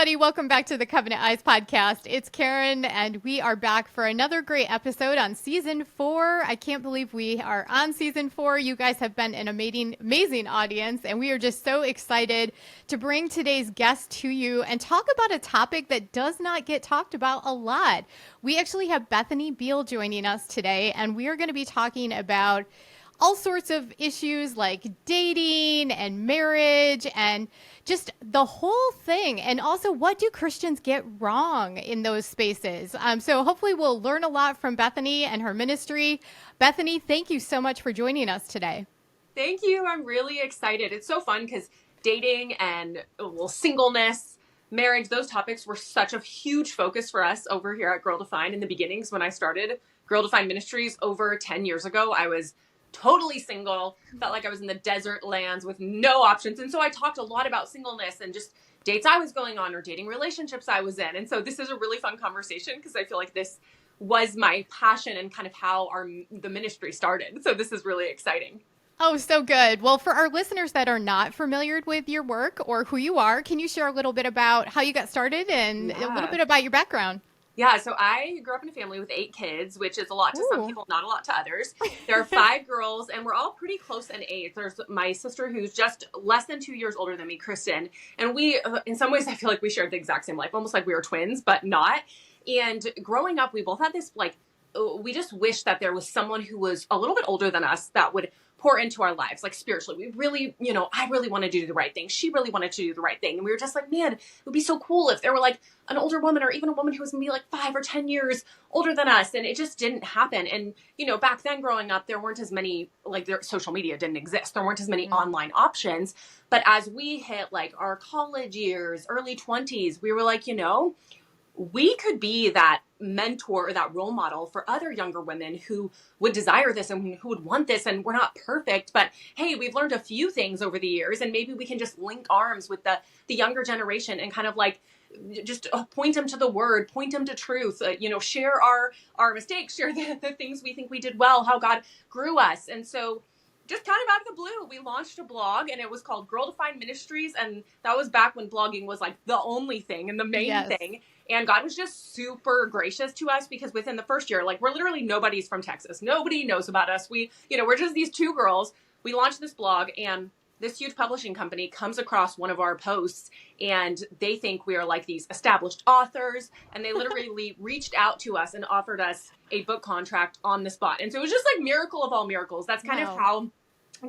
everybody. Welcome back to the Covenant Eyes podcast. It's Karen, and we are back for another great episode on season 4. I can't believe we are on season 4. You guys have been an amazing audience, and we are just so excited to bring today's guest to you and talk about a topic that does not get talked about a lot. We actually have Bethany Beal joining us today, and we are going to be talking about all sorts of issues like dating and marriage and just the whole thing. And also, what do Christians get wrong in those spaces? So hopefully we'll learn a lot from Bethany and her ministry. Bethany, thank you so much for joining us today. Thank you. I'm really excited. It's so fun because dating and singleness, marriage, those topics were such a huge focus for us over here at Girl Defined in the beginnings. When I started Girl Defined Ministries over 10 years ago, I was totally single, felt like I was in the desert lands with no options. And so I talked a lot about singleness and just dates I was going on or dating relationships I was in. And so this is a really fun conversation because I feel like this was my passion and kind of how the ministry started. So this is really exciting. Oh, so good. Well, for our listeners that are not familiar with your work or who you are, can you share a little bit about how you got started and a little bit about your background? Yeah, so I grew up in a family with 8 kids, which is a lot to some people, not a lot to others. There are 5 girls, and we're all pretty close in age. There's my sister who's just less than 2 years older than me, Kristen. And we, in some ways, I feel like we shared the exact same life, almost like we were twins, but not. And growing up, we both had this, we just wish that there was someone who was a little bit older than us that would pour into our lives, like spiritually. We really, I really wanted to do the right thing. She really wanted to do the right thing. And we were just like, man, it would be so cool if there were like an older woman or even a woman who was maybe like 5 or 10 years older than us. And it just didn't happen. And, back then growing up, there weren't as many, social media didn't exist. There weren't as many online options. But as we hit like our college years, early 20s, we were like, we could be that mentor or that role model for other younger women who would desire this and who would want this. And we're not perfect, but hey, we've learned a few things over the years, and maybe we can just link arms with the younger generation and kind of like just point them to the word, point them to truth, share our mistakes, share the things we think we did well, how God grew us. And so just kind of out of the blue, we launched a blog, and it was called Girl Defined Ministries. And that was back when blogging was like the only thing and the main thing. And God was just super gracious to us because within the first year, we're literally nobody's from Texas. Nobody knows about us. We're just these 2 girls. We launched this blog, and this huge publishing company comes across one of our posts, and they think we are like these established authors. And they literally reached out to us and offered us a book contract on the spot. And so it was just like miracle of all miracles. That's kind of how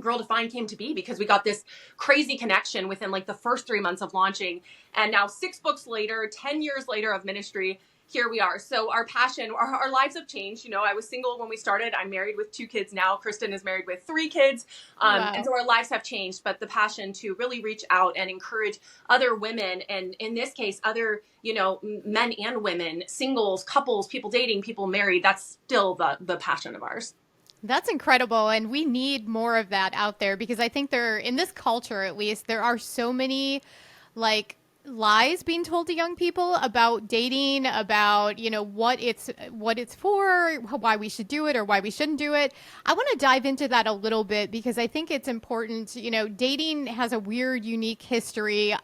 Girl Defined came to be, because we got this crazy connection within like the first 3 months of launching. And now 6 books later, 10 years later of ministry, here we are. So our passion, our lives have changed. I was single when we started. I'm married with 2 kids now. Kristen is married with 3 kids. And so our lives have changed, but the passion to really reach out and encourage other women, and in this case, other, men and women, singles, couples, people dating, people married, that's still the passion of ours. That's incredible. And we need more of that out there, because I think in this culture, at least, there are so many lies being told to young people about dating, about, what it's for, why we should do it or why we shouldn't do it. I want to dive into that a little bit because I think it's important. Dating has a weird, unique history.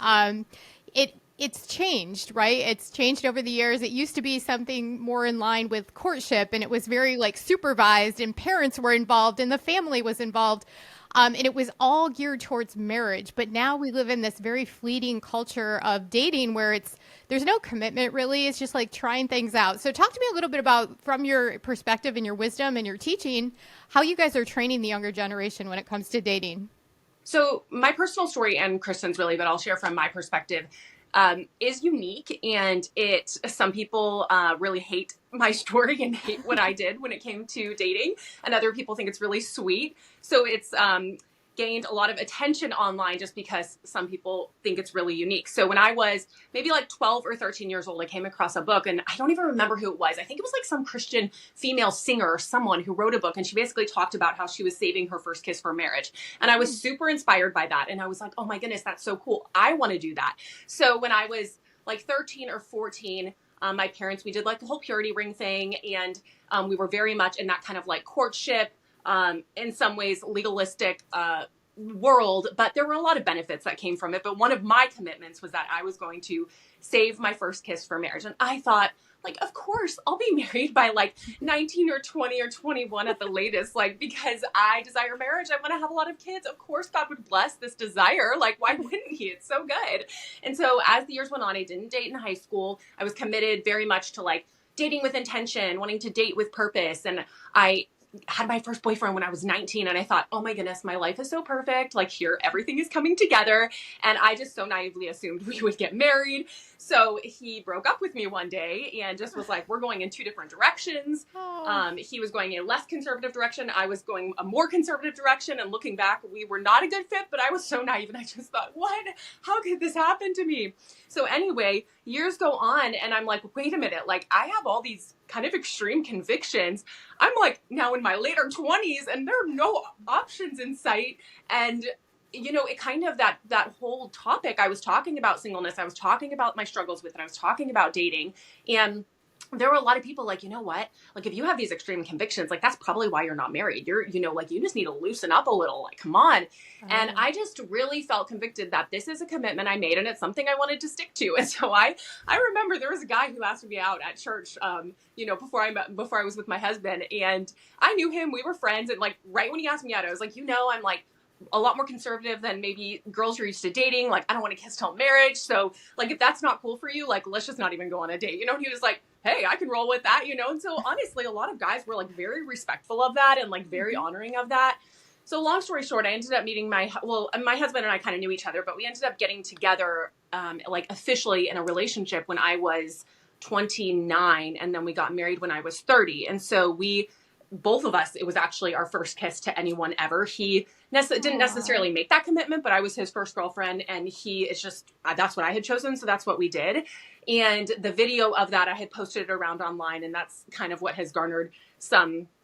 It's changed, right? It's changed over the years. It used to be something more in line with courtship, and it was very supervised, and parents were involved and the family was involved. And it was all geared towards marriage. But now we live in this very fleeting culture of dating where there's no commitment really. It's just like trying things out. So talk to me a little bit about, from your perspective and your wisdom and your teaching, how you guys are training the younger generation when it comes to dating. So my personal story, and Kristen's really, but I'll share from my perspective, is unique, and some people really hate my story and hate what I did when it came to dating, and other people think it's really sweet. So it's gained a lot of attention online just because some people think it's really unique. So when I was maybe 12 or 13 years old, I came across a book, and I don't even remember who it was. I think it was some Christian female singer or someone who wrote a book, and she basically talked about how she was saving her first kiss for marriage. And I was super inspired by that. And I was like, oh my goodness, that's so cool. I want to do that. So when I was 13 or 14, my parents, we did the whole purity ring thing. And we were very much in that kind of courtship, in some ways legalistic, world, but there were a lot of benefits that came from it. But one of my commitments was that I was going to save my first kiss for marriage. And I thought, like, of course, I'll be married by like 19 or 20 or 21 at the latest, like, because I desire marriage. I want to have a lot of kids. Of course, God would bless this desire. Like, why wouldn't he? It's so good. And so as the years went on, I didn't date in high school. I was committed very much to like dating with intention, wanting to date with purpose. And I had my first boyfriend when I was 19, and I thought, oh my goodness, my life is so perfect. Like, here, everything is coming together. And I just so naively assumed we would get married. So he broke up with me one day and just was like, we're going in two different directions. He was going in a less conservative direction. I was going a more conservative direction. And looking back, we were not a good fit, but I was so naive. And I just thought, what? How could this happen to me? So anyway, years go on and I'm like, wait a minute, like I have all these kind of extreme convictions. I'm like now in my later 20s and there are no options in sight. And you know, it kind of that whole topic, I was talking about singleness, I was talking about my struggles with it, I was talking about dating, and there were a lot of people like, you know what, like if you have these extreme convictions, like that's probably why you're not married. You're, you know, like you just need to loosen up a little, like, come on. And I just really felt convicted that this is a commitment I made and it's something I wanted to stick to. And so I remember there was a guy who asked me out at church, you know, before I was with my husband, and I knew him, we were friends. And like, right when he asked me out, I was like, you know, I'm like, a lot more conservative than maybe girls you're used to dating. Like, I don't want to kiss till marriage. So like, if that's not cool for you, like, let's just not even go on a date, you know? And he was like, hey, I can roll with that, you know? And so honestly, a lot of guys were like very respectful of that and like very honoring of that. So long story short, I ended up meeting my husband and I kind of knew each other, but we ended up getting together, like officially in a relationship when I was 29. And then we got married when I was 30. And so both of us, it was actually our first kiss to anyone ever. He didn't necessarily make that commitment, but I was his first girlfriend, and he is just, that's what I had chosen. So that's what we did. And the video of that, I had posted it around online, and that's kind of what has garnered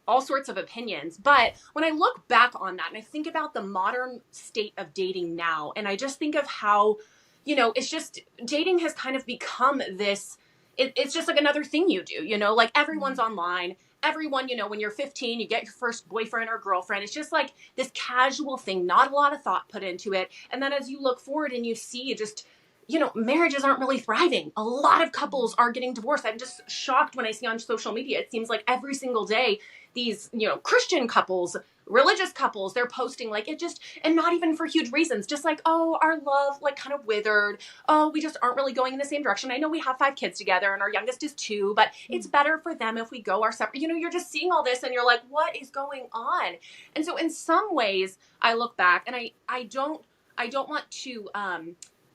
all sorts of opinions. But when I look back on that and I think about the modern state of dating now, and I just think of how, you know, it's just, dating has kind of become this, it's just like another thing you do, you know, like everyone's online. Everyone, you know, when you're 15, you get your first boyfriend or girlfriend. It's just like this casual thing, not a lot of thought put into it. And then as you look forward and you see just, you know, marriages aren't really thriving. A lot of couples are getting divorced. I'm just shocked when I see on social media, it seems like every single day, these, you know, Christian couples, religious couples, they're posting like it just, and not even for huge reasons, just like, oh, our love like kind of withered. Oh, we just aren't really going in the same direction. I know we have 5 kids together and our youngest is 2, but it's better for them if we go our separate, you know, you're just seeing all this and you're like, what is going on? And so in some ways I look back and I don't want to,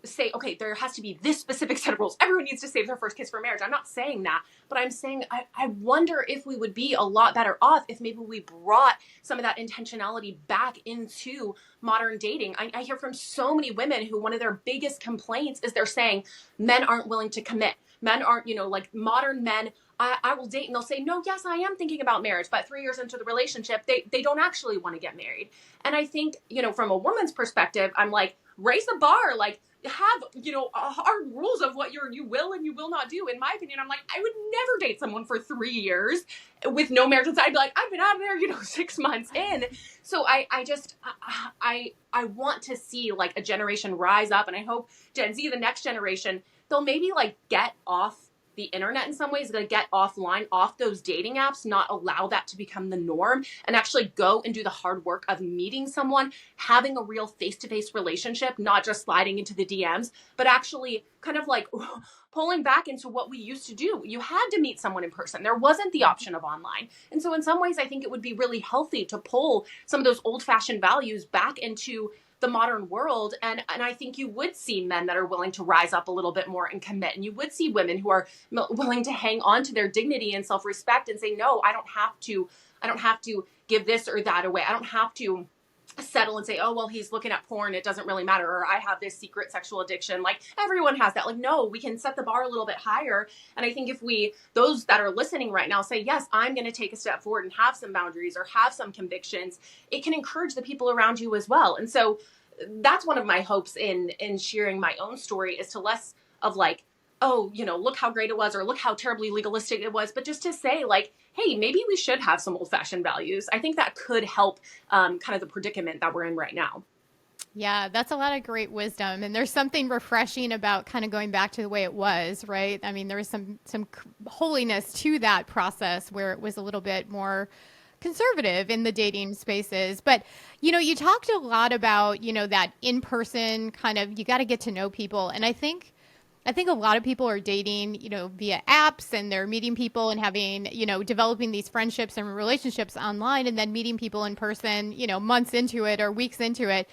say, okay, there has to be this specific set of rules. Everyone needs to save their first kiss for marriage. I'm not saying that, but I'm saying I wonder if we would be a lot better off if maybe we brought some of that intentionality back into modern dating. I hear from so many women who one of their biggest complaints is they're saying men aren't willing to commit. Men aren't, you know, like modern men, I will date and they'll say, no, yes, I am thinking about marriage. But 3 years into the relationship, they don't actually want to get married. And I think, you know, from a woman's perspective, I'm like, raise the bar, like, have, you know, hard rules of what you will and you will not do. In my opinion, I'm like, I would never date someone for 3 years with no marriage inside. I'd be like, I've been out of there, you know, 6 months in. So I want to see like a generation rise up, and I hope Gen Z, the next generation, they'll maybe like get off the internet in some ways, going to get offline, off those dating apps, not allow that to become the norm, and actually go and do the hard work of meeting someone, having a real face-to-face relationship, not just sliding into the DMs, but actually kind of like pulling back into what we used to do. You had to meet someone in person. There wasn't the option of online. And so in some ways, I think it would be really healthy to pull some of those old-fashioned values back into the modern world. And I think you would see men that are willing to rise up a little bit more and commit. And you would see women who are willing to hang on to their dignity and self-respect and say, no, I don't have to give this or that away. I don't have to settle and say, oh, well, he's looking at porn, it doesn't really matter. Or I have this secret sexual addiction. Like everyone has that. Like, no, we can set the bar a little bit higher. And I think if those that are listening right now say, yes, I'm going to take a step forward and have some boundaries or have some convictions, it can encourage the people around you as well. And so that's one of my hopes in sharing my own story, is to less of like, oh, you know, look how great it was, or look how terribly legalistic it was, but just to say like, hey, maybe we should have some old-fashioned values. I think that could help kind of the predicament that we're in right now. Yeah, that's a lot of great wisdom, and there's something refreshing about kind of going back to the way it was, right? I mean, there was some holiness to that process where it was a little bit more conservative in the dating spaces. But you talked a lot about that in person kind of you got to get to know people, and I think a lot of people are dating, via apps and they're meeting people and having, developing these friendships and relationships online and then meeting people in person, months into it or weeks into it.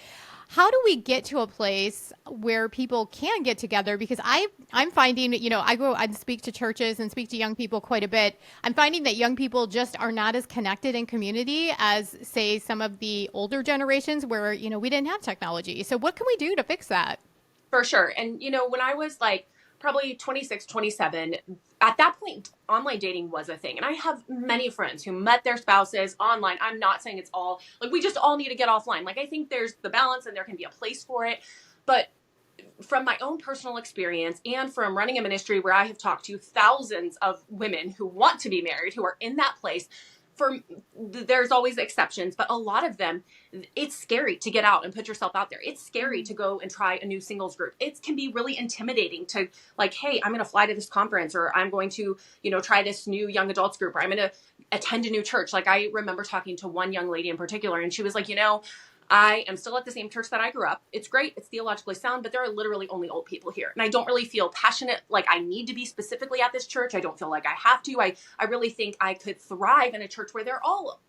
How do we get to a place where people can get together? Because I'm finding, I go and speak to churches and speak to young people quite a bit. I'm finding that young people just are not as connected in community as, say, some of the older generations where, we didn't have technology. So what can we do to fix that? For sure. And, when I was like probably 26, 27, at that point, online dating was a thing. And I have many friends who met their spouses online. I'm not saying it's all like we just all need to get offline. Like, I think there's the balance and there can be a place for it. But from my own personal experience and from running a ministry where I have talked to thousands of women who want to be married, who are in that place, for there's always exceptions, but a lot of them, it's scary to get out and put yourself out there. It's scary to go and try a new singles group. It can be really intimidating to like, hey, I'm going to fly to this conference, or I'm going to, try this new young adults group, or I'm going to attend a new church. Like, I remember talking to one young lady in particular, and she was like, I am still at the same church that I grew up. It's great. It's theologically sound, but there are literally only old people here. And I don't really feel passionate like I need to be specifically at this church. I don't feel like I have to. I really think I could thrive in a church where they're all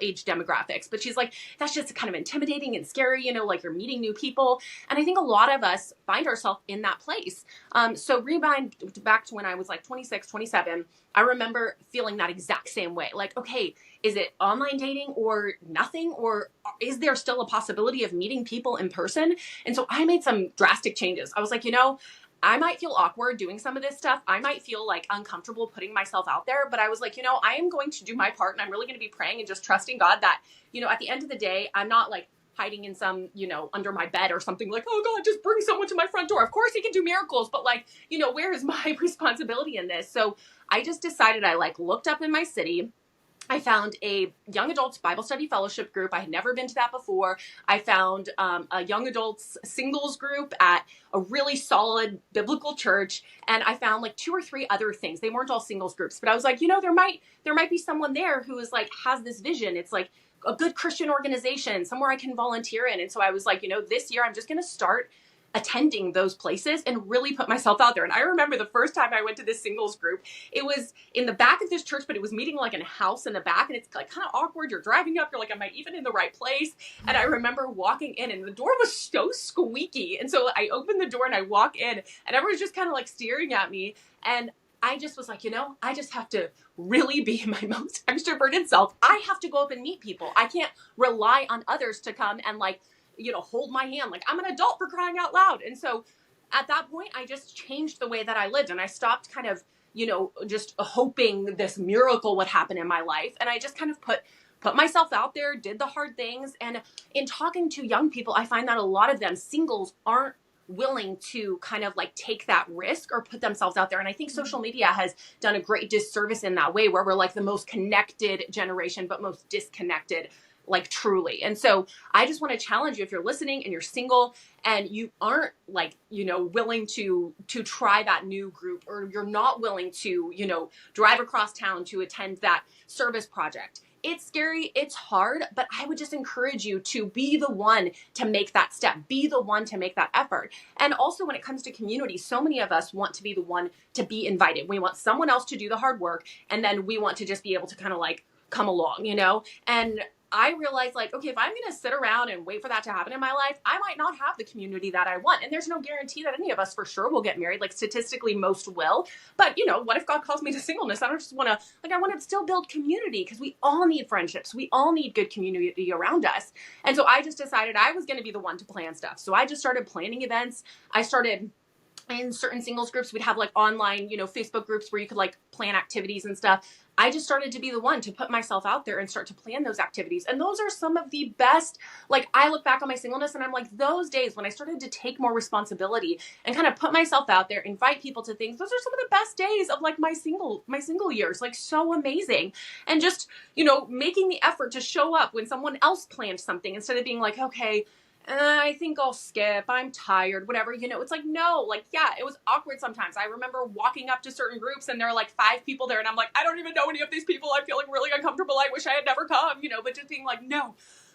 age demographics. But she's like, that's just kind of intimidating and scary, like you're meeting new people. And I think a lot of us find ourselves in that place. So rewind back to when I was like 26, 27, I remember feeling that exact same way. Like, okay, is it online dating or nothing? Or is there still a possibility of meeting people in person? And so I made some drastic changes. I was like, I might feel awkward doing some of this stuff. I might feel like uncomfortable putting myself out there, but I was like, I am going to do my part, and I'm really going to be praying and just trusting God that, at the end of the day, I'm not like hiding in some, under my bed or something like, oh God, just bring someone to my front door. Of course he can do miracles, but like, where is my responsibility in this? So I just decided, I like looked up in my city. I found a young adults Bible study fellowship group. I had never been to that before. I found a young adults singles group at a really solid biblical church. And I found like 2 or 3 other things. They weren't all singles groups, but I was like, there might be someone there who is like, has this vision. It's like a good Christian organization, somewhere I can volunteer in. And so I was like, this year I'm just going to start attending those places and really put myself out there. And I remember the first time I went to this singles group, it was in the back of this church, but it was meeting like in a house in the back. And it's like kind of awkward. You're driving up, you're like, am I even in the right place? And I remember walking in and the door was so squeaky. And so I opened the door and I walk in and everyone's just kind of like staring at me. And I just was like, I just have to really be my most extroverted self. I have to go up and meet people. I can't rely on others to come and like, hold my hand. Like, I'm an adult, for crying out loud. And so at that point, I just changed the way that I lived. And I stopped kind of, just hoping this miracle would happen in my life. And I just kind of put myself out there, did the hard things. And in talking to young people, I find that a lot of them, singles, aren't willing to kind of like take that risk or put themselves out there. And I think social media has done a great disservice in that way, where we're like the most connected generation, but most disconnected, like truly. And so I just want to challenge you, if you're listening and you're single and you aren't like, willing to try that new group, or you're not willing to, drive across town to attend that service project. It's scary, it's hard, but I would just encourage you to be the one to make that step, be the one to make that effort. And also when it comes to community, so many of us want to be the one to be invited. We want someone else to do the hard work, and then we want to just be able to kind of like come along, and I realized like, okay, if I'm going to sit around and wait for that to happen in my life, I might not have the community that I want. And there's no guarantee that any of us for sure will get married. Like statistically, most will. But what if God calls me to singleness? I don't just want to, like, I want to still build community, because we all need friendships. We all need good community around us. And so I just decided I was going to be the one to plan stuff. So I just started planning events. I started in certain singles groups, we'd have like online, Facebook groups where you could like plan activities and stuff. I just started to be the one to put myself out there and start to plan those activities. And those are some of the best, like I look back on my singleness and I'm like, those days when I started to take more responsibility and kind of put myself out there, invite people to things, those are some of the best days of like my single years, like so amazing. And just, making the effort to show up when someone else planned something, instead of being like, okay, I think I'll skip. I'm tired, whatever. It's like, no, like, yeah, it was awkward sometimes. I remember walking up to certain groups and there are like 5 people there and I'm like, I don't even know any of these people. I'm feeling really uncomfortable. I wish I had never come, but just being like, no,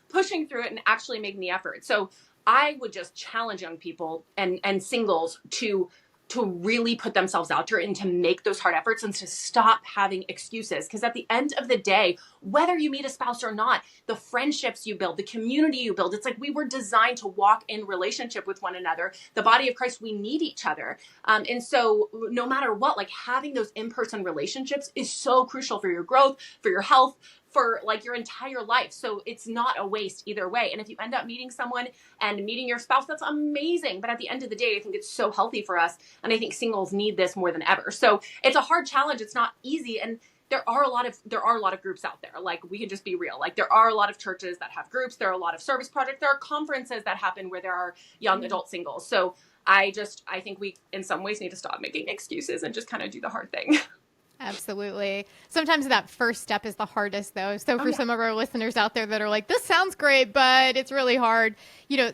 pushing through it and actually making the effort. So I would just challenge young people and singles to really put themselves out there and to make those hard efforts and to stop having excuses. Because at the end of the day, whether you meet a spouse or not, the friendships you build, the community you build, it's like we were designed to walk in relationship with one another. The body of Christ, we need each other. And so no matter what, like having those in-person relationships is so crucial for your growth, for your health, for like your entire life. So it's not a waste either way. And if you end up meeting someone and meeting your spouse, that's amazing. But at the end of the day, I think it's so healthy for us. And I think singles need this more than ever. So it's a hard challenge. It's not easy. And there are a lot of groups out there. Like, we can just be real. Like, there are a lot of churches that have groups. There are a lot of service projects. There are conferences that happen where there are young adult singles. So I think we in some ways need to stop making excuses and just kind of do the hard thing. Absolutely. Sometimes that first step is the hardest, though. So Oh for yeah. some of our listeners out there that are like, this sounds great, but it's really hard,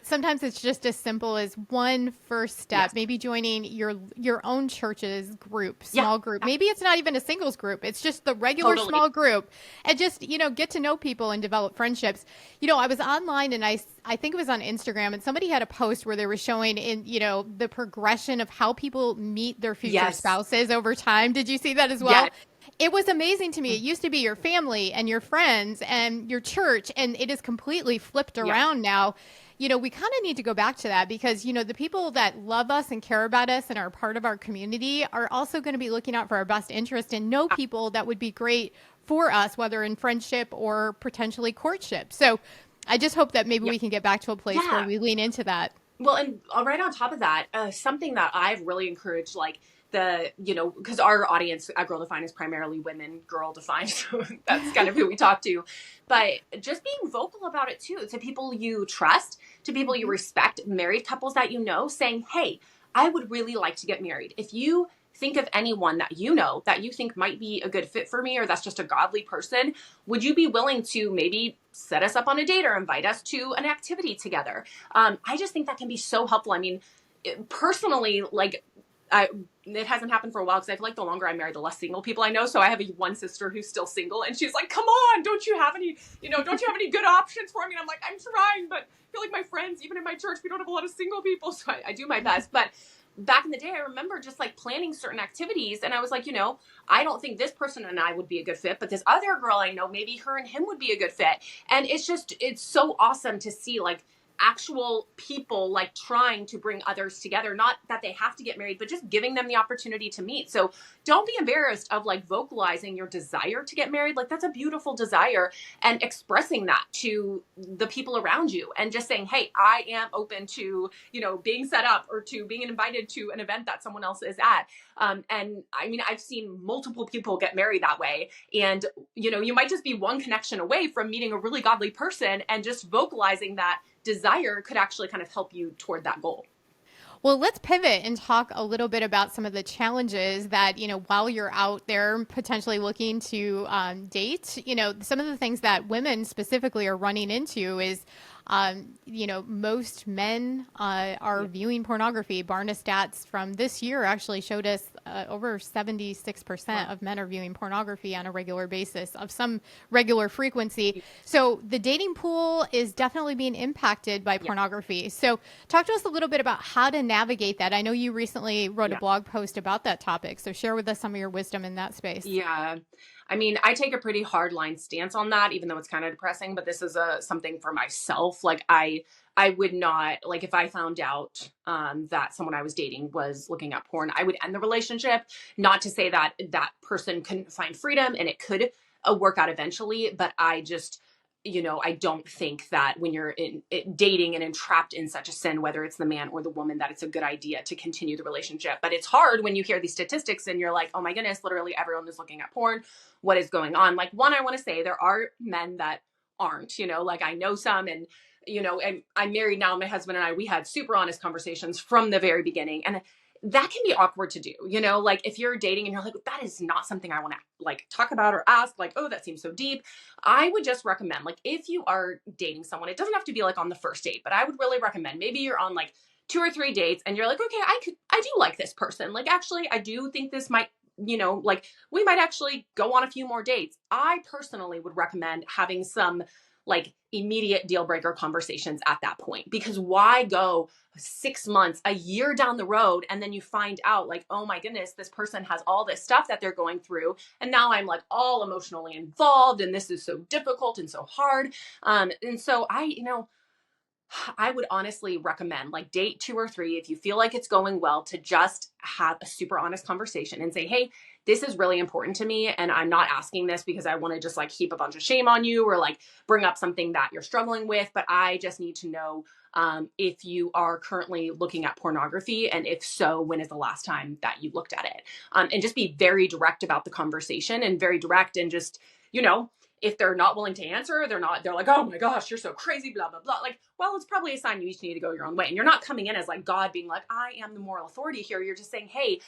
sometimes it's just as simple as one first step, Yes. maybe joining your own church's group, Yeah. small group. Maybe it's not even a singles group. It's just the regular Totally. small group, and just, get to know people and develop friendships. I was online and I think it was on Instagram, and somebody had a post where they were showing the progression of how people meet their future Yes. spouses over time. Did you see that as well? Yeah. It was amazing to me. It used to be your family and your friends and your church, and it is completely flipped around now. We kind of need to go back to that because, the people that love us and care about us and are part of our community are also going to be looking out for our best interest and know people that would be great for us, whether in friendship or potentially courtship. So I just hope that maybe we can get back to a place where we lean into that. Well, and right on top of that, something that I've really encouraged, like because our audience at Girl Defined is primarily women, girl defined. So that's kind of who we talk to. But just being vocal about it too, to people you trust, to people you respect, married couples that saying, hey, I would really like to get married. If you think of anyone that that you think might be a good fit for me, or that's just a godly person, would you be willing to maybe set us up on a date or invite us to an activity together? I just think that can be so helpful. I mean, personally, like, it hasn't happened for a while because I feel like the longer I'm married, the less single people I know. So I have one sister who's still single, and she's like, "Come on, don't you have any good options for me?" And I'm like, "I'm trying, but I feel like my friends, even in my church, we don't have a lot of single people." So I do my best. But back in the day, I remember just like planning certain activities, and I was like, I don't think this person and I would be a good fit, but this other girl I know, maybe her and him would be a good fit. And it's so awesome to see like actual people like trying to bring others together, not that they have to get married, but just giving them the opportunity to meet. So don't be embarrassed of like vocalizing your desire to get married. Like, that's a beautiful desire, and expressing that to the people around you and just saying, hey, I am open to, being set up or to being invited to an event that someone else is at. And I mean, I've seen multiple people get married that way. And, you might just be one connection away from meeting a really godly person, and just vocalizing that desire could actually kind of help you toward that goal. Well, let's pivot and talk a little bit about some of the challenges that, while you're out there potentially looking to date, some of the things that women specifically are running into is, most men are viewing pornography. Barna stats from this year actually showed us over 76% of men are viewing pornography on a regular basis of some regular frequency. So the dating pool is definitely being impacted by pornography. So talk to us a little bit about how to navigate that. I know you recently wrote a blog post about that topic. So share with us some of your wisdom in that space. Yeah. I mean, I take a pretty hard line stance on that, even though it's kind of depressing, but this is something for myself. Like, I would not, like, if I found out that someone I was dating was looking at porn, I would end the relationship. Not to say that that person couldn't find freedom and it could work out eventually, but I just, I don't think that when you're dating and entrapped in such a sin, whether it's the man or the woman, that it's a good idea to continue the relationship. But it's hard when you hear these statistics and you're like, oh my goodness, literally everyone is looking at porn. What is going on? Like, one, I want to say there are men that aren't, like I know some, and, and I'm married now. My husband and I, we had super honest conversations from the very beginning. And that can be awkward to do, like if you're dating and you're like, that is not something I want to like talk about or ask, like, oh, that seems so deep. I would just recommend, like, if you are dating someone, it doesn't have to be like on the first date, but I would really recommend maybe you're on like 2 or 3 dates and you're like, okay, I do like this person. Like, actually, I do think this might, like we might actually go on a few more dates. I personally would recommend having some like immediate deal breaker conversations at that point, because why go 6 months, a year down the road, and then you find out like, oh my goodness, this person has all this stuff that they're going through, and now I'm like all emotionally involved, and this is so difficult and so hard. And so I would honestly recommend like date 2 or 3 if you feel like it's going well, to just have a super honest conversation and say, hey, this is really important to me. And I'm not asking this because I want to just like heap a bunch of shame on you or like bring up something that you're struggling with. But I just need to know if you are currently looking at pornography. And if so, when is the last time that you looked at it? And just be very direct about the conversation, and very direct, and just, if they're not willing to answer, they're like, oh my gosh, you're so crazy, blah, blah, blah. Like, well, it's probably a sign you each need to go your own way. And you're not coming in as like God being like, I am the moral authority here. You're just saying, hey,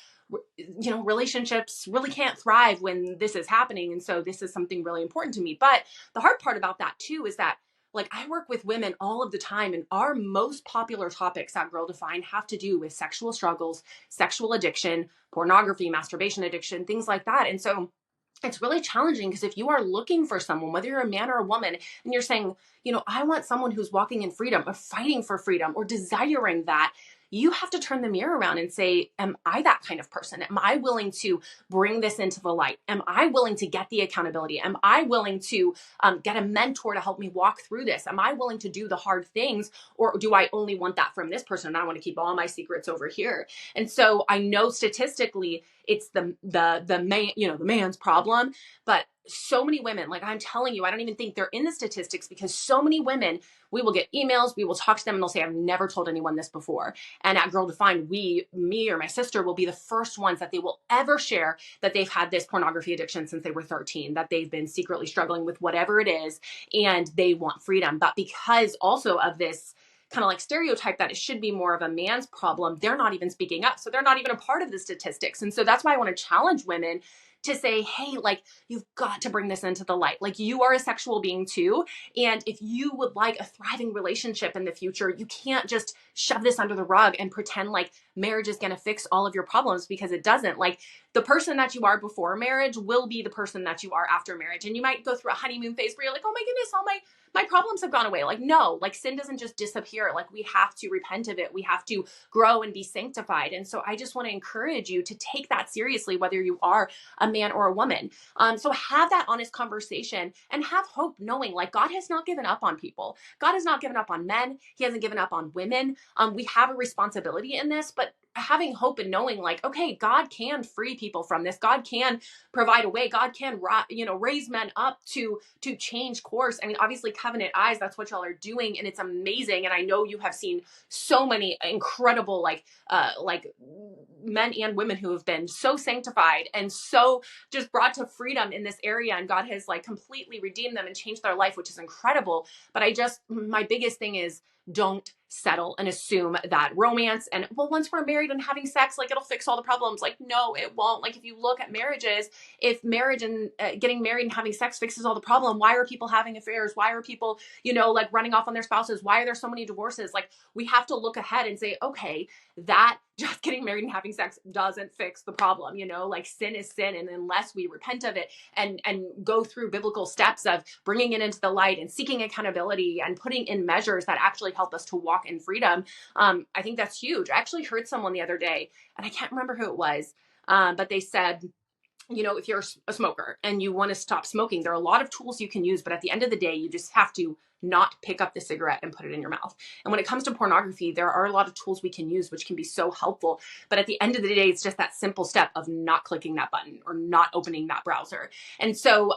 relationships really can't thrive when this is happening. And so this is something really important to me. But the hard part about that too is that, like, I work with women all of the time, and our most popular topics at Girl Defined have to do with sexual struggles, sexual addiction, pornography, masturbation addiction, things like that. And so it's really challenging, because if you are looking for someone, whether you're a man or a woman, and you're saying, I want someone who's walking in freedom or fighting for freedom or desiring that, you have to turn the mirror around and say, am I that kind of person? Am I willing to bring this into the light? Am I willing to get the accountability? Am I willing to get a mentor to help me walk through this? Am I willing to do the hard things? Or do I only want that from this person and I want to keep all my secrets over here? And so I know statistically it's the man, the man's problem, but so many women, like I'm telling you, I don't even think they're in the statistics, because so many women, we will get emails, we will talk to them, and they'll say, I've never told anyone this before. And at Girl Defined, me or my sister will be the first ones that they will ever share that they've had this pornography addiction since they were 13, that they've been secretly struggling with whatever it is, and they want freedom. But because also of this kind of like stereotype that it should be more of a man's problem, they're not even speaking up. So they're not even a part of the statistics. And so that's why I want to challenge women to say, hey, like, you've got to bring this into the light. Like, you are a sexual being too. And if you would like a thriving relationship in the future, you can't just shove this under the rug and pretend like marriage is going to fix all of your problems, because it doesn't. Like, the person that you are before marriage will be the person that you are after marriage. And you might go through a honeymoon phase where you're like, oh my goodness, all my problems have gone away. Like, no, like sin doesn't just disappear. Like, we have to repent of it. We have to grow and be sanctified. And so I just want to encourage you to take that seriously, whether you are a man or a woman. So have that honest conversation and have hope, knowing like God has not given up on people. God has not given up on men. He hasn't given up on women. We have a responsibility in this, but having hope and knowing like, okay, God can free people from this. God can provide a way. God can, raise men up to change course. I mean, obviously Covenant Eyes, that's what y'all are doing. And it's amazing. And I know you have seen so many incredible, like men and women who have been so sanctified and so just brought to freedom in this area. And God has like completely redeemed them and changed their life, which is incredible. But my biggest thing is, don't settle and assume that romance and, well, once we're married and having sex, like it'll fix all the problems. Like, no, it won't. Like, if you look at marriages, if marriage and getting married and having sex fixes all the problem, why are people having affairs? Why are people, like running off on their spouses? Why are there so many divorces? Like, we have to look ahead and say, okay, that just getting married and having sex doesn't fix the problem. Like, sin is sin. And unless we repent of it and go through biblical steps of bringing it into the light and seeking accountability and putting in measures that actually help us to walk in freedom, I think that's huge. I actually heard someone the other day, and I can't remember who it was, but they said, if you're a smoker and you want to stop smoking, there are a lot of tools you can use, but at the end of the day, you just have to not pick up the cigarette and put it in your mouth. And when it comes to pornography, there are a lot of tools we can use, which can be so helpful. But at the end of the day, it's just that simple step of not clicking that button or not opening that browser. And so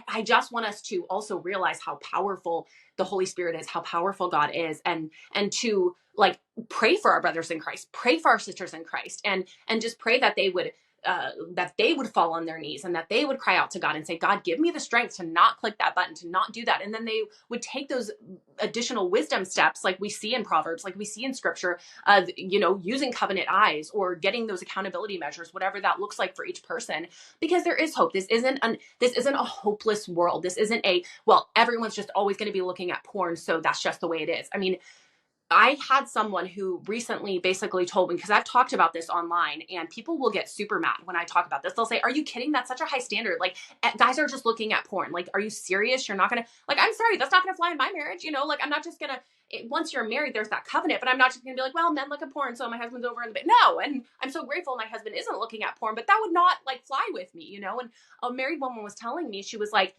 I just want us to also realize how powerful the Holy Spirit is, how powerful God is, and to like pray for our brothers in Christ, pray for our sisters in Christ, and just pray that they would that they would fall on their knees and that they would cry out to God and say, God, give me the strength to not click that button, to not do that. And then they would take those additional wisdom steps, like we see in Proverbs, like we see in scripture, of, using covenant eyes or getting those accountability measures, whatever that looks like for each person, because there is hope. This isn't a hopeless world. This isn't well, everyone's just always going to be looking at porn, so that's just the way it is. I mean, I had someone who recently basically told me, because I've talked about this online and people will get super mad when I talk about this. They'll say, are you kidding? That's such a high standard. Like, guys are just looking at porn. Like, are you serious? You're not going to, like, I'm sorry, that's not going to fly in my marriage. Like, I'm not just going to, once you're married, there's that covenant, but I'm not just going to be like, well, men look at porn, so my husband's over in the bed. No. And I'm so grateful my husband isn't looking at porn, but that would not like fly with me, And a married woman was telling me, she was like,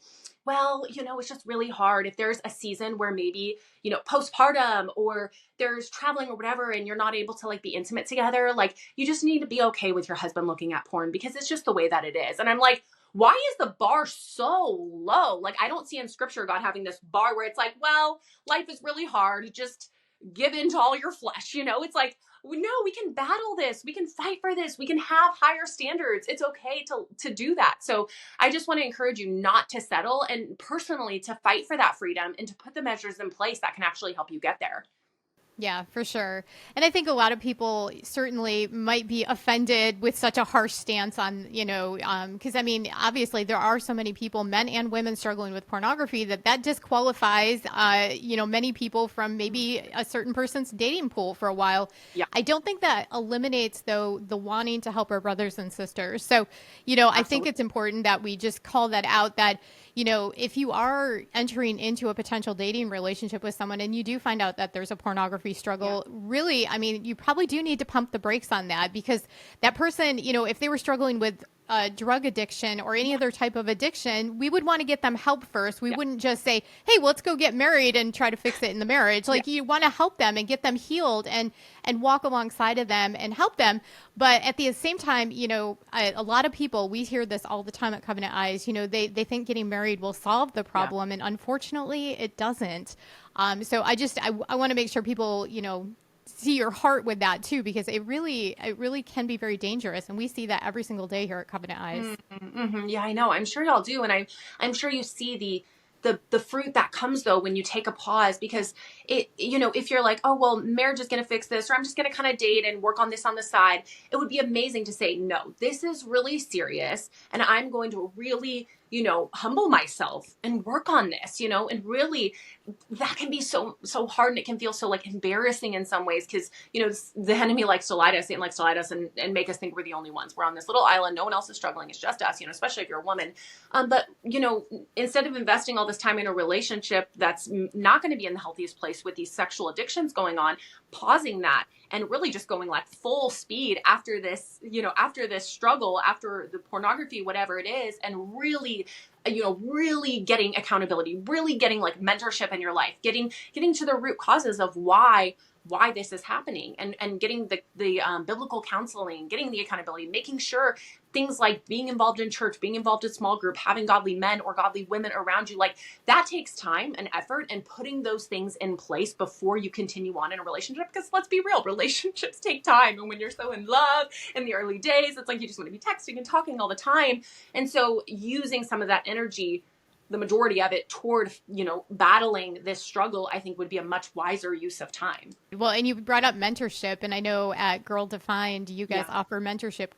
well, it's just really hard if there's a season where maybe, postpartum or there's traveling or whatever, and you're not able to like be intimate together. Like, you just need to be okay with your husband looking at porn because it's just the way that it is. And I'm like, why is the bar so low? Like, I don't see in scripture God having this bar where it's like, well, life is really hard. Just give in to all your flesh. It's like, no, we can battle this. We can fight for this. We can have higher standards. It's okay to do that. So I just want to encourage you not to settle, and personally to fight for that freedom and to put the measures in place that can actually help you get there. Yeah, for sure. And I think a lot of people certainly might be offended with such a harsh stance on, because I mean, obviously there are so many people, men and women, struggling with pornography that disqualifies, many people from maybe a certain person's dating pool for a while. Yeah. I don't think that eliminates, though, the wanting to help our brothers and sisters. So, I think it's important that we just call that out, that, if you are entering into a potential dating relationship with someone and you do find out that there's a pornography struggle, really, I mean, you probably do need to pump the brakes on that, because that person, if they were struggling with drug addiction or any other type of addiction, we would want to get them help first. We wouldn't just say, hey, let's go get married and try to fix it in the marriage. Like, you want to help them and get them healed and walk alongside of them and help them. But at the same time, a lot of people, we hear this all the time at Covenant Eyes, they think getting married will solve the problem. And unfortunately, it doesn't. So I want to make sure people, see your heart with that too, because it really can be very dangerous, and we see that every single day here at Covenant Eyes. Mm-hmm. Yeah, I know. I'm sure y'all do, and I'm sure you see the fruit that comes though when you take a pause, because it, if you're like, oh well, marriage is going to fix this, or I'm just going to kind of date and work on this on the side, it would be amazing to say, no, this is really serious, and I'm going to really humble myself and work on this, and really that can be so hard, and it can feel so like embarrassing in some ways, because the enemy likes to lie to us, Satan likes to lie to us and make us think we're the only ones. We're on this little island, no one else is struggling, it's just us, especially if you're a woman. But instead of investing all this time in a relationship that's not going to be in the healthiest place with these sexual addictions going on, pausing that and really just going like full speed after this struggle, after the pornography, whatever it is, and really getting accountability, really getting like mentorship in your life, getting to the root causes of why this is happening, and getting the biblical counseling, getting the accountability, making sure things like being involved in church, being involved in small group, having godly men or godly women around you, like that takes time and effort, and putting those things in place before you continue on in a relationship. Because let's be real, relationships take time. And when you're so in love in the early days, it's like you just want to be texting and talking all the time. And so using some of that energy, the majority of it, toward, battling this struggle, I think would be a much wiser use of time. Well, and you brought up mentorship, and I know at Girl Defined, you guys offer mentorship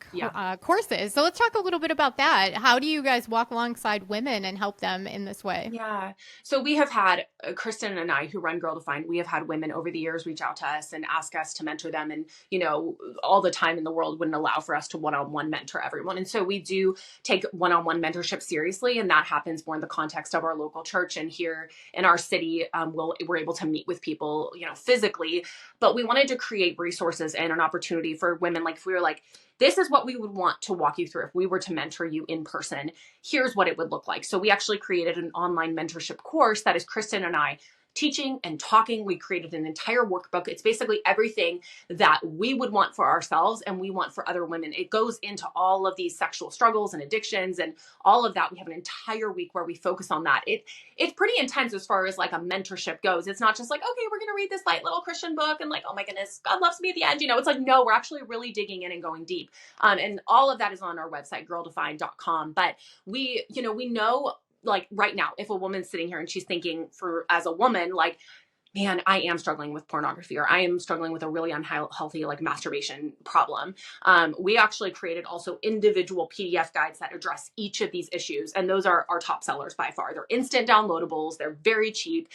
courses. So let's talk a little bit about that. How do you guys walk alongside women and help them in this way? Yeah. So we have had, Kristen and I, who run Girl Defined, we have had women over the years reach out to us and ask us to mentor them. And, all the time in the world wouldn't allow for us to one-on-one mentor everyone. And so we do take one-on-one mentorship seriously. And that happens more in the context of our local church. And here in our city, we're able to meet with people, physically, but we wanted to create resources and an opportunity for women. Like, if we were like, this is what we would want to walk you through if we were to mentor you in person, here's what it would look like. So we actually created an online mentorship course that is Kristen and I teaching and talking. We created an entire workbook. It's basically everything that we would want for ourselves and we want for other women. It goes into all of these sexual struggles and addictions and all of that. We have an entire week where we focus on that. It's pretty intense as far as like a mentorship goes. It's not just like, okay, we're going to read this light little Christian book and like, oh my goodness, God loves me at the end. It's like, no, we're actually really digging in and going deep. And all of that is on our website, girldefined.com. But we know, like right now, if a woman's sitting here and she's thinking as a woman, like, man, I am struggling with pornography, or I am struggling with a really unhealthy like masturbation problem. We actually created also individual PDF guides that address each of these issues. And those are our top sellers by far. They're instant downloadables. They're very cheap.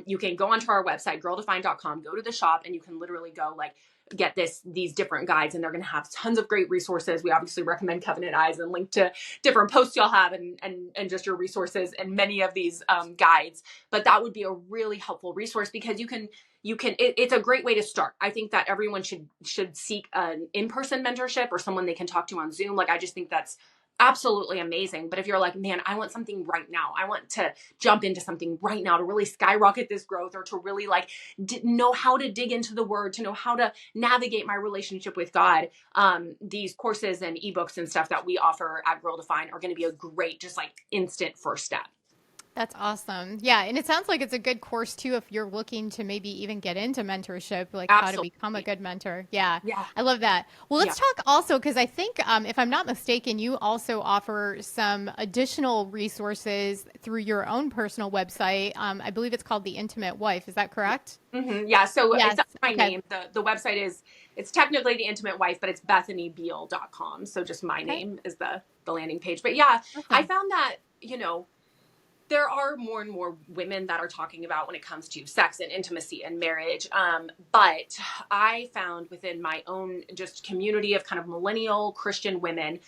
You can go onto our website, girldefined.com, go to the shop, and you can literally go like, get these different guides, and they're going to have tons of great resources. We obviously recommend Covenant Eyes and link to different posts you'll have and just your resources and many of these guides. But that would be a really helpful resource because it's a great way to start. I think that everyone should seek an in-person mentorship or someone they can talk to on Zoom. Like, I just think that's absolutely amazing. But if you're like, man, I want something right now, I want to jump into something right now to really skyrocket this growth, or to really like know how to dig into the word, to know how to navigate my relationship with God, these courses and ebooks and stuff that we offer at Girl Defined are going to be a great, just like instant first step. That's awesome. Yeah. And it sounds like it's a good course too if you're looking to maybe even get into mentorship, like Absolutely. how to become a good mentor. Yeah. Yeah. I love that. Well, let's talk also, because I think, if I'm not mistaken, you also offer some additional resources through your own personal website. I believe it's called The Intimate Wife. Is that correct? Mm-hmm. Yeah. So Yes. it's my Okay. name. The website it's technically The Intimate Wife, but it's BethanyBeal.com. So just my name is the landing page. But yeah, Awesome. I found that, there are more and more women that are talking about when it comes to sex and intimacy and marriage. But I found within my own just community of kind of millennial Christian women,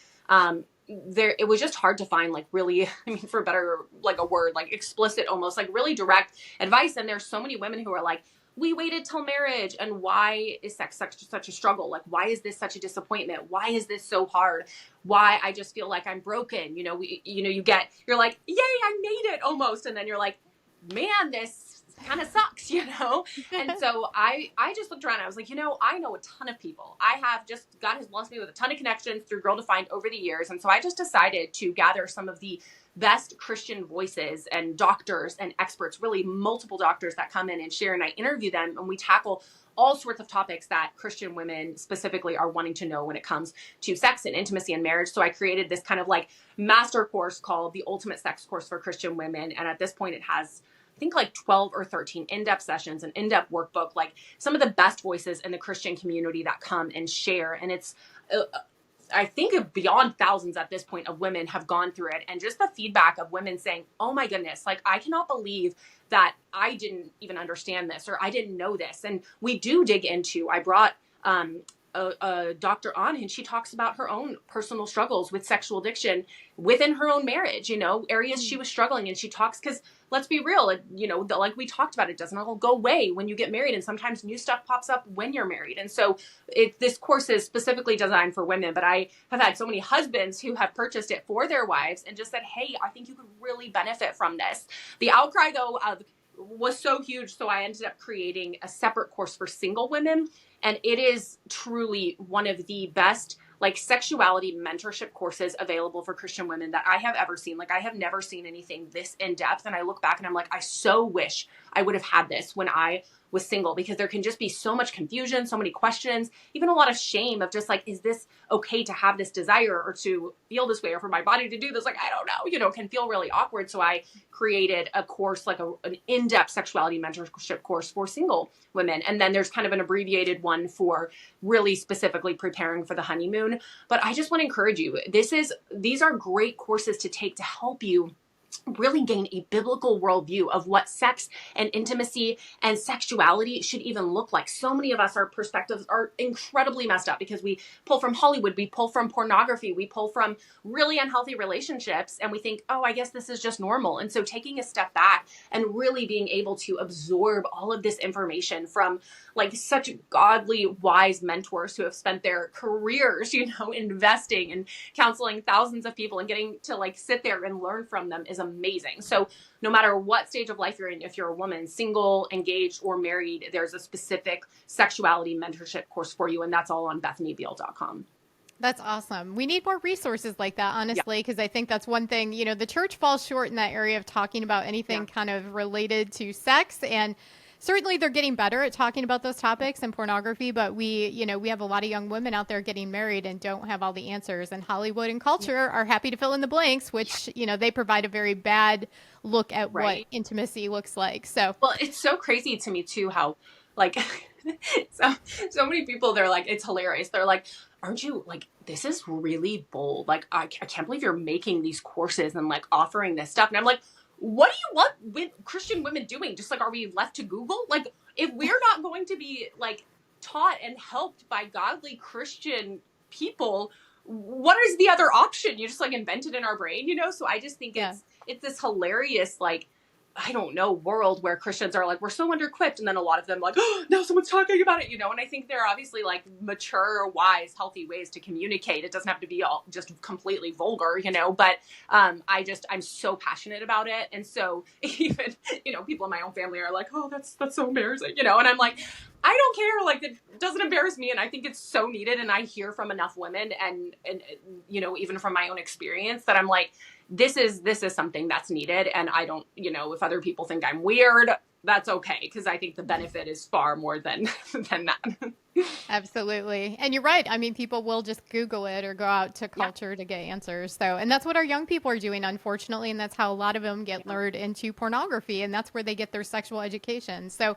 it was just hard to find like really, for better, like a word, like explicit, almost like really direct advice. And there's so many women who are like, we waited till marriage, and why is sex such a struggle? Like, why is this such a disappointment? Why is this so hard? Why I just feel like I'm broken? You're like, yay, I made it almost. And then you're like, man, this kind of sucks, And so I just looked around and I was like, I know a ton of people. God has blessed me with a ton of connections through Girl Defined over the years. And so I just decided to gather some of the best Christian voices and doctors and experts, really multiple doctors that come in and share, and I interview them, and we tackle all sorts of topics that Christian women specifically are wanting to know when it comes to sex and intimacy and marriage. So I created this kind of like master course called the Ultimate Sex Course for Christian Women. And at this point it has, I think, like 12 or 13 in-depth sessions, an in-depth workbook, like some of the best voices in the Christian community that come and share. And it's, I think beyond thousands at this point of women have gone through it, and just the feedback of women saying, oh my goodness, like I cannot believe that I didn't even understand this, or I didn't know this. And we do dig into, I brought a doctor on, and she talks about her own personal struggles with sexual addiction within her own marriage, areas she was struggling. And she talks, because let's be real, like we talked about, it doesn't all go away when you get married, and sometimes new stuff pops up when you're married. And so this course is specifically designed for women, but I have had so many husbands who have purchased it for their wives and just said, hey, I think you could really benefit from this. The outcry though was so huge, so I ended up creating a separate course for single women. And it is truly one of the best like sexuality mentorship courses available for Christian women that I have ever seen. Like, I have never seen anything this in depth. And I look back and I'm like, I so wish I would have had this when I was single, because there can just be so much confusion, so many questions, even a lot of shame of just like, is this okay to have this desire or to feel this way, or for my body to do this? Like, I don't know, can feel really awkward. So I created a course, like an in-depth sexuality mentorship course for single women. And then there's kind of an abbreviated one for really specifically preparing for the honeymoon. But I just want to encourage you, these are great courses to take to help you really gain a biblical worldview of what sex and intimacy and sexuality should even look like. So many of us, our perspectives are incredibly messed up because we pull from Hollywood, we pull from pornography, we pull from really unhealthy relationships, and we think, oh, I guess this is just normal. And so taking a step back and really being able to absorb all of this information from like such godly, wise mentors who have spent their careers, investing and counseling thousands of people, and getting to like sit there and learn from them is amazing. amazing. So no matter what stage of life you're in, if you're a woman, single, engaged, or married, there's a specific sexuality mentorship course for you. And that's all on BethanyBeal.com. That's awesome. We need more resources like that, Yeah. honestly, because I think that's one thing, the church falls short in that area of talking about anything Yeah. kind of related to sex. And certainly they're getting better at talking about those topics and pornography, but we have a lot of young women out there getting married and don't have all the answers. And Hollywood and culture are happy to fill in the blanks, which, they provide a very bad look at what Right. intimacy looks like. So, Well, it's so crazy to me too, how like so many people, they're like, it's hilarious. They're like, aren't you like, this is really bold. Like, I can't believe you're making these courses and like offering this stuff. And I'm like, what do you want with Christian women doing? Just like, are we left to Google? Like, if we're not going to be like taught and helped by godly Christian people, what is the other option? You just like invent it in our brain, So I just think it's this hilarious, like, I don't know, world where Christians are like, we're so under-equipped. And then a lot of them like, oh, now someone's talking about it, And I think they're obviously like mature, wise, healthy ways to communicate. It doesn't have to be all just completely vulgar, But I'm so passionate about it. And so even, people in my own family are like, oh, that's so embarrassing, And I'm like, I don't care. Like, it doesn't embarrass me. And I think it's so needed. And I hear from enough women and even from my own experience that I'm like, this is something that's needed. And I don't, if other people think I'm weird, that's okay. Because I think the benefit is far more than that. Absolutely. And you're right. I mean, people will just Google it or go out to culture to get answers. So, and that's what our young people are doing, unfortunately. And that's how a lot of them get lured into pornography. And that's where they get their sexual education. So,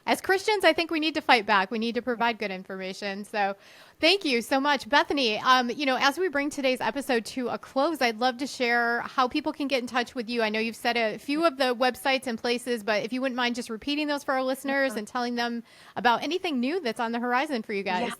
as Christians, I think we need to fight back. We need to provide good information. So thank you so much, Bethany. As we bring today's episode to a close, I'd love to share how people can get in touch with you. I know you've said a few of the websites and places, but if you wouldn't mind just repeating those for our listeners and telling them about anything new that's on the horizon for you guys.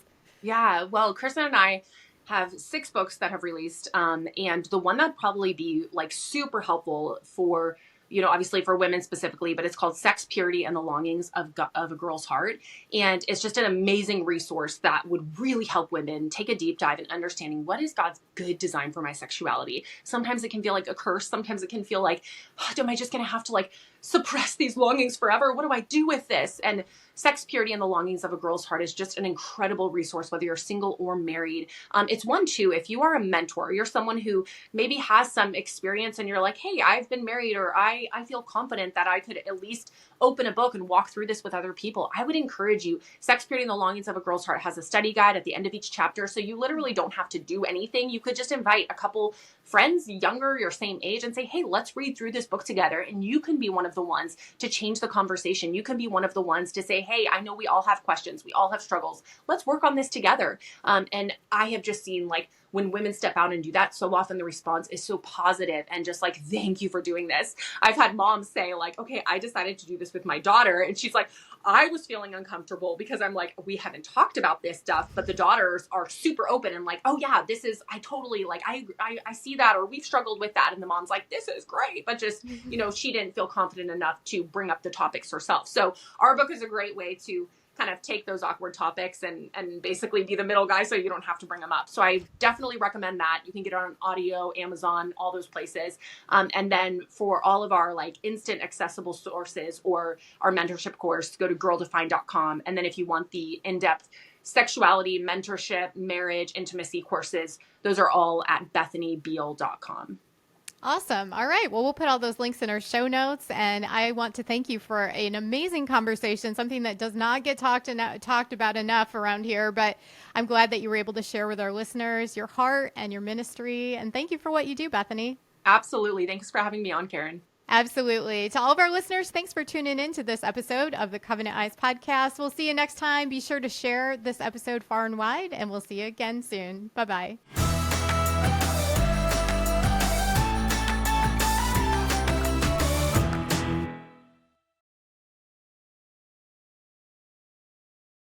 Yeah. Well, Kristen and I have 6 books that have released. And the one that'd probably be like super helpful for obviously for women specifically, but it's called Sex, Purity, and the Longings of a Girl's Heart. And it's just an amazing resource that would really help women take a deep dive in understanding what is God's good design for my sexuality. Sometimes it can feel like a curse. Sometimes it can feel like, oh, am I just going to have to like suppress these longings forever? What do I do with this? And Sex, Purity, and the Longings of a Girl's Heart is just an incredible resource, whether you're single or married. It's one, too, if you are a mentor, you're someone who maybe has some experience and you're like, hey, I've been married, or I feel confident that I could at least open a book and walk through this with other people. I would encourage you. Sex, Purity, and the Longings of a Girl's Heart has a study guide at the end of each chapter. So you literally don't have to do anything. You could just invite a couple friends, younger, your same age, and say, hey, let's read through this book together. And you can be one of the ones to change the conversation. You can be one of the ones to say, hey, I know we all have questions. We all have struggles. Let's work on this together. And I have just seen like when women step out and do that, so often the response is so positive and just like, thank you for doing this. I've had moms say like, okay, I decided to do this with my daughter. And she's like, I was feeling uncomfortable because I'm like, we haven't talked about this stuff, but the daughters are super open and like, oh yeah, this is, I totally like, I see that, or we've struggled with that. And the mom's like, this is great. But just, she didn't feel confident enough to bring up the topics herself. So our book is a great way to kind of take those awkward topics and basically be the middle guy so you don't have to bring them up. So I definitely recommend that. You can get it on audio, Amazon, all those places. And then for all of our like instant accessible sources or our mentorship course, go to girldefine.com. And then if you want the in-depth sexuality, mentorship, marriage, intimacy courses, those are all at bethanybeal.com. Awesome. All right. Well, we'll put all those links in our show notes. And I want to thank you for an amazing conversation, something that does not get talked about enough around here. But I'm glad that you were able to share with our listeners your heart and your ministry. And thank you for what you do, Bethany. Absolutely. Thanks for having me on, Karen. Absolutely. To all of our listeners, thanks for tuning in to this episode of the Covenant Eyes podcast. We'll see you next time. Be sure to share this episode far and wide, and we'll see you again soon. Bye-bye.